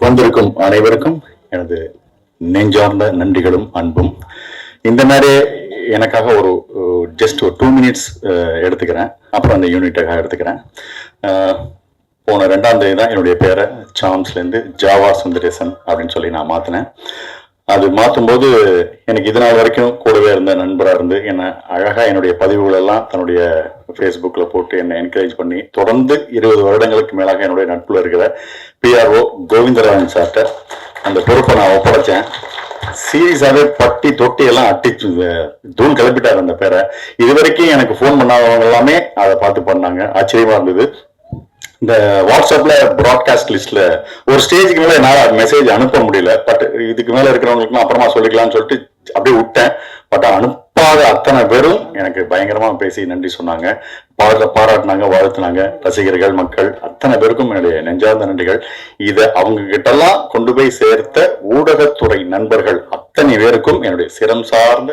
வந்திருக்கும் அனைவருக்கும் எனது நெஞ்சார்ந்த நன்றிகளும் அன்பும். இந்த மாதிரி எனக்காக ஒரு ஜஸ்ட் ஒரு 2 மினிட்ஸ் எடுத்துக்கிறேன். அப்புறம் அந்த யூனிட்டுக்காக எடுத்துக்கிறேன். போன 2ஆம் தேதி தான் என்னுடைய பேரை சாம்ஸ்லேருந்து ஜாவா சுந்தரேசன் அப்படின்னு சொல்லி நான் மாற்றினேன். அது மாற்றும்போது எனக்கு இது நாள் வரைக்கும் கூடவே இருந்த நண்பராக இருந்து என்னை அழகாக என்னுடைய பதிவுகளெல்லாம் தன்னுடைய ஃபேஸ்புக்கில் போட்டு என்னை என்கரேஜ் பண்ணி தொடர்ந்து 20 வருடங்களுக்கு மேலாக என்னுடைய நட்பில் இருக்கிற பிஆர்ஓ கோவிந்தராஜன் சார்கிட்ட அந்த பொறுப்பை நான் ஒப்படைச்சேன். சீரியஸாகவே பட்டி தொட்டி எல்லாம் அட்டிச்சு தூள் கிளப்பிட்டார் அந்த பேரை. இது வரைக்கும் எனக்கு ஃபோன் பண்ணாதவங்க எல்லாமே அதை பார்த்து பண்ணாங்க. ஆச்சரியமா இருந்தது. இந்த வாட்ஸ்அப்ல ப்ராட்காஸ்ட் லிஸ்ட்ல ஒரு ஸ்டேஜுக்கு மேல என்னால் மெசேஜ் அனுப்ப முடியல. பட் இதுக்கு மேல இருக்கிறவங்களுக்கு அப்புறமா சொல்லிக்கலாம்னு சொல்லிட்டு அப்படியே விட்டேன். பட் அனுப்பாத அத்தனை பேரும் எனக்கு பயங்கரமா பேசி நன்றி சொன்னாங்க, பாராட்டினாங்க, வாழ்த்துனாங்க. ரசிகர்கள், மக்கள் அத்தனை பேருக்கும் என்னுடைய நெஞ்சார்ந்த நன்றிகள். இதை அவங்க கிட்டெல்லாம் கொண்டு போய் சேர்த்த ஊடகத்துறை நண்பர்கள் அத்தனை பேருக்கும் என்னுடைய சிரம் சார்ந்த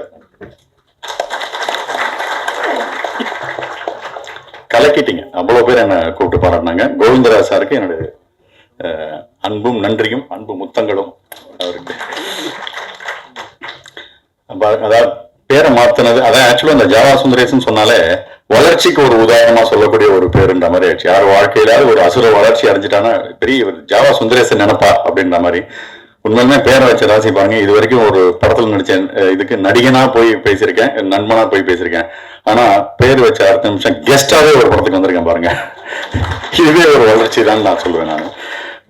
கலக்கிட்டீங்க. அவ்வளவு பேர் என்ன கூப்பிட்டு பாராட்டினாங்க. கோவிந்தராஜ் சாருக்கு என்னுடைய அன்பும் நன்றியும் அன்பு முத்தங்களும். அவருக்கு அதாவது பேரை மாத்தினது அதான் ஆக்சுவலா இந்த ஜாவா சுந்தரேசன் சொன்னாலே வளர்ச்சிக்கு ஒரு உதாரணமா சொல்லக்கூடிய ஒரு பேருன்ற மாதிரி ஆயிடுச்சு. யார் வாழ்க்கையிலாவது ஒரு அசுர வளர்ச்சி அடைஞ்சிட்டானா பெரிய ஜாவா சுந்தரேசன் நினைப்பா அப்படின்ற மாதிரி. உண்மையுமே பேரை வச்ச ராசி பாருங்க. இது வரைக்கும் ஒரு படத்துல நடிச்சேன், இதுக்கு நடிகனா போய் பேசியிருக்கேன், நண்பனா போய் பேசியிருக்கேன். ஆனா பேர் வச்ச அடுத்த நிமிஷம் கெஸ்டாவே ஒரு படத்துக்கு வந்திருக்கேன் பாருங்க. இதுவே ஒரு வளர்ச்சி தான் நான் சொல்லுவேன். நான்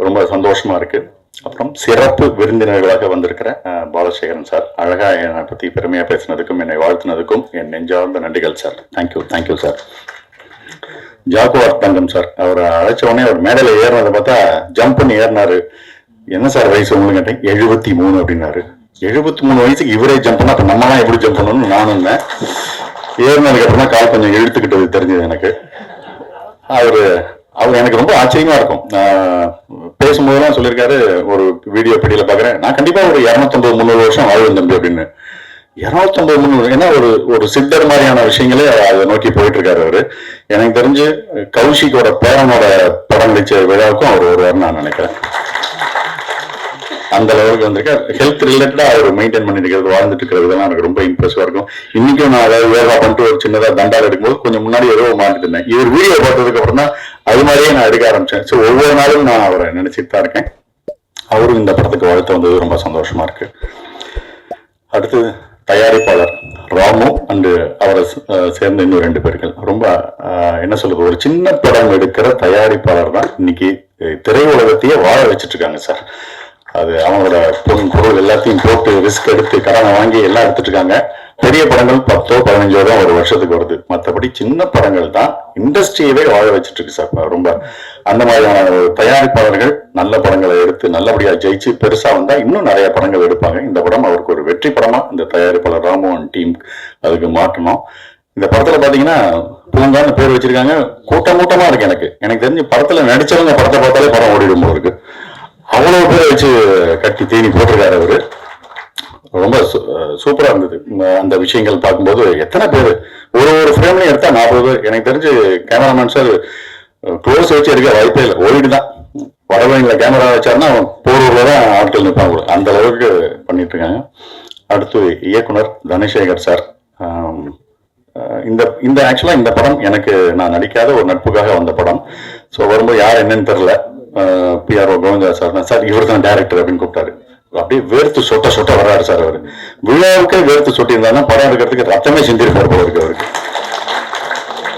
ரொம்ப சந்தோஷமா இருக்கு. அப்புறம் சிறப்பு விருந்தினர்களாக வந்திருக்கிற பாலசேகரன் சார், அழகா என்னை பத்தி பெருமையா பேசினதுக்கும் என்னை வாழ்த்தினதுக்கும் என் நெஞ்சார்ந்த நன்றிகள் சார். Thank you sir. ஜாகுவார் தங்கம் சார், அவரை அழைச்ச உடனே அவர் மேடையில ஏறினதை பார்த்தா ஜம்ப் பண்ணி ஏறினாரு. என்ன சார் வயசு உங்களுக்கு கேட்டேன். 73 அப்படின்னாரு. 73 வயசுக்கு இவரே ஜம்ப் பண்ணா அப்ப நம்மலாம் எப்படி ஜம்ப் பண்ணணும்னு நானும் ஏறினதுக்கு அப்புறமா கால் கொஞ்சம் இழுத்துக்கிட்டது தெரிஞ்சது எனக்கு. அவர் எனக்கு ரொம்ப ஆச்சரியமா இருக்கும். பேசும்போதெல்லாம் சொல்லியிருக்காரு, ஒரு வீடியோ பீடியில பாக்குறேன், நான் கண்டிப்பா ஒரு 250-300 வருஷம் வாழ்வேன் தம்பி அப்படின்னு. 250-300 ஏன்னா ஒரு சித்தர் மாதிரியான விஷயங்களே அதை நோக்கி போயிட்டு இருக்காரு அவரு. எனக்கு தெரிஞ்சு கௌஷிக்கோட பேரனோட படம் நடிச்ச விழாவுக்கும் அவர் வருவார்னு நான் நினைக்கிறேன். அந்த லெவலுக்கு வந்திருக்காரு. ஹெல்த் ரிலேட்டடா அவர் மெயின்டைன் பண்ணிட்டு இருக்கிறது, வாழ்ந்துட்டு இருக்கிறது இதெல்லாம் எனக்கு ரொம்ப இம்ப்ரெசிவா இருக்கும். இன்னைக்கும் நான் அதாவது யோகா பண்ணிட்டு ஒரு சின்னதா தண்டால் எடுக்கும்போது கொஞ்சம் முன்னாடி ஏதோ மாட்டிட்டு இருந்தேன். இவர் வீடியோ பார்த்ததுக்கு அப்புறம் தான் அது மாதிரியே நான் எடுக்க ஆரம்பிச்சேன். ஸோ ஒவ்வொரு நாளும் நான் அவரை நினைச்சிட்டு தான் இருக்கேன். அவரும் இந்த படத்துக்கு வாழ்த்து வந்தது ரொம்ப சந்தோஷமா இருக்கு. அடுத்து தயாரிப்பாளர் ராமு அண்டு அவரை சேர்ந்த இன்னும் 2 பேர்கள். ரொம்ப என்ன சொல்றது, ஒரு சின்ன படம் எடுக்கிற தயாரிப்பாளர் தான் இன்னைக்கு திரையுலகத்தையே வாழ வச்சுட்டு இருக்காங்க சார். அது அவங்களோட பொருள் எல்லாத்தையும் போட்டு ரிஸ்க் எடுத்து கடனை வாங்கி எல்லாம் எடுத்துட்டு இருக்காங்க. பெரிய படங்கள் 10-15 தான் ஒரு வருஷத்துக்கு வருது. மற்றபடி சின்ன படங்கள் தான் இண்டஸ்ட்ரியவே வாழ வச்சுட்டு இருக்கு சார். ரொம்ப அந்த மாதிரியான தயாரிப்பாளர்கள் நல்ல படங்களை எடுத்து நல்லபடியா ஜெயிச்சு பெருசா வந்தா இன்னும் நிறைய படங்கள் எடுப்பாங்க. இந்த படம் அவருக்கு ஒரு வெற்றி படமா இந்த தயாரிப்பாளர் ராமு அண்ட் டீம் அதுக்கு மாற்றணும். இந்த படத்துல பாத்தீங்கன்னா பூங்கான்னு பேர் வச்சிருக்காங்க. கூட்டமா இருக்கு. எனக்கு தெரிஞ்சு படத்துல நடிச்சவங்க படத்தை பார்த்தாலே படம் ஓடிடும் போல இருக்கு. அவ்வளவு பேரை வச்சு கட்டி தேனி போட்டிருக்காரு அவரு. ரொம்ப சூப்பரா இருந்தது. அந்த விஷயங்கள் பார்க்கும்போது எத்தனை பேர் ஒரு ஃப்ரேம்லயும் எடுத்தா 40 பேர். எனக்கு தெரிஞ்சு கேமராமேன் சார் க்ளோஸ் வச்சு எடுக்க வாய்ப்பே இல்லை. ஓடிட்டுதான் வடவழியில கேமரா வச்சாருன்னா போரூர்ல தான் ஆட்கள் நிற்பாங்க. அந்த அளவுக்கு பண்ணிட்டு இருக்காங்க. அடுத்து இயக்குனர் தனசேகர் சார். இந்த ஆக்சுவலா இந்த படம் எனக்கு நான் நடிக்காத ஒரு நட்புக்காக வந்த படம். ஸோ வரும்போது யார் என்னன்னு தெரியல. பிஆர்ஓ கோவிந்தா சார் இவர் தான் டைரக்டர் அப்படின்னு கூப்பிட்டாரு. அப்படியே வேர்த்து சொட்ட வர்றாரு சார். அவரு விழாவுக்கே வேர்த்து சொட்டி இருந்தாலும் படம் எடுக்கிறதுக்கு ரத்தமே செஞ்சிருப்பாரு போல இருக்கு அவருக்கு.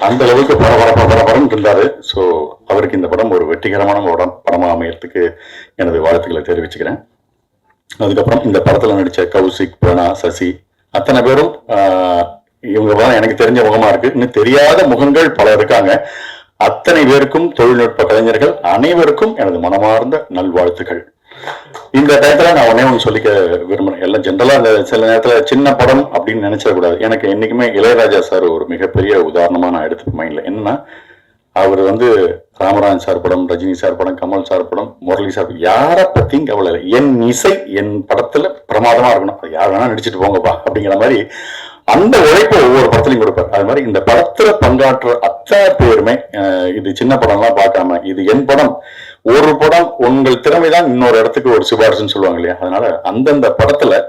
அந்த அளவுக்கு பரபரன்னு இருந்தாரு. ஸோ அவருக்கு இந்த படம் ஒரு வெற்றிகரமான படமா அமையறதுக்கு எனது வாழ்த்துக்களை தெரிவிச்சுக்கிறேன். அதுக்கப்புறம் இந்த படத்துல நடிச்ச கௌசிக், பிரணா, சசி அத்தனை பேரும் இவங்க எனக்கு தெரிஞ்ச முகமா இருக்கு. இன்னும் தெரியாத முகங்கள் பல இருக்காங்க. அத்தனை பேருக்கும் தொழில்நுட்ப கலைஞர்கள் அனைவருக்கும் எனது மனமார்ந்த நல்வாழ்த்துக்கள். இந்த டயத்துல நான் ஒன்னு சொல்லிக்க விரும்புறேன். எல்லாம் ஜென்ரலா அந்த சில நேரத்துல சின்ன படம் அப்படின்னு நினைச்சிடக்கூடாது. எனக்கு என்னைக்குமே இளையராஜா சார் ஒரு மிகப்பெரிய உதாரணமா நான் எடுத்துக்க மைண்ட்ல. என்னன்னா அவர் ராமராஜன் சார் படம், ரஜினி சார் படம், கமல் சார் படம், முரளி சார் யாரை பத்தியும் கவலை இல்லை. என் இசை என் படத்துல பிரமாதமா இருக்கணும், அது யார் வேணா நடிச்சுட்டு போங்கப்பா அப்படிங்கிற மாதிரி அந்த உழைப்பை ஒவ்வொரு படத்துலையும் கொடுப்பார். அது மாதிரி இந்த படத்துல பங்காற்ற அத்தனை பேருமே இது சின்ன படம்லாம் பார்க்காம இது என் படம், ஒரு படம் உங்கள் திறமைதான் இன்னொரு இடத்துக்கு ஒரு சிபாரிசுன்னு சொல்லுவாங்க இல்லையா, அதனால அந்தந்த படத்துல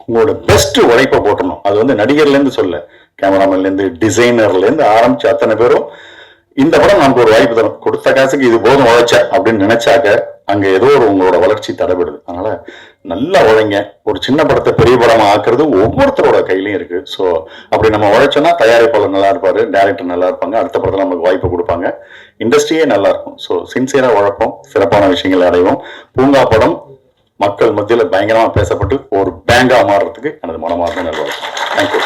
உங்களோட பெஸ்ட் உழைப்பை போட்டணும். அது வந்து நடிகர்ல இருந்து சொல்ல, கேமராமேன்ல இருந்து டிசைனர்ல இருந்து ஆரம்பிச்சு அத்தனை பேரும் இந்த படம் நமக்கு ஒரு வாய்ப்பு தரும், கொடுத்த காசுக்கு இது போதும் உழைச்ச அப்படின்னு நினைச்சாக்க அங்க ஏதோ ஒரு உங்களோட வளர்ச்சி தடைபடுது. அதனால நல்லா உழைங்க. ஒரு சின்ன படத்தை பெரிய படமா ஆக்குறது ஒவ்வொருத்தரோட கையிலயும் இருக்கு. ஸோ அப்படி நம்ம உழைச்சோம்னா தயாரிப்பாளர் நல்லா இருப்பாரு, டைரக்டர் நல்லா இருப்பாங்க, அடுத்த படத்துல நமக்கு வாய்ப்பு கொடுப்பாங்க, இண்டஸ்ட்ரியே நல்லா இருக்கும். ஸோ சின்சியரா உழைப்போம், சிறப்பான விஷயங்களை அடைவோம். பூங்கா படம் மக்கள் மத்தியில் பயங்கரமா பேசப்பட்டு ஒரு பேங்கா மாறுறதுக்கு எனது மனமார்ந்த நல்வாழ்வு. தேங்க்யூ.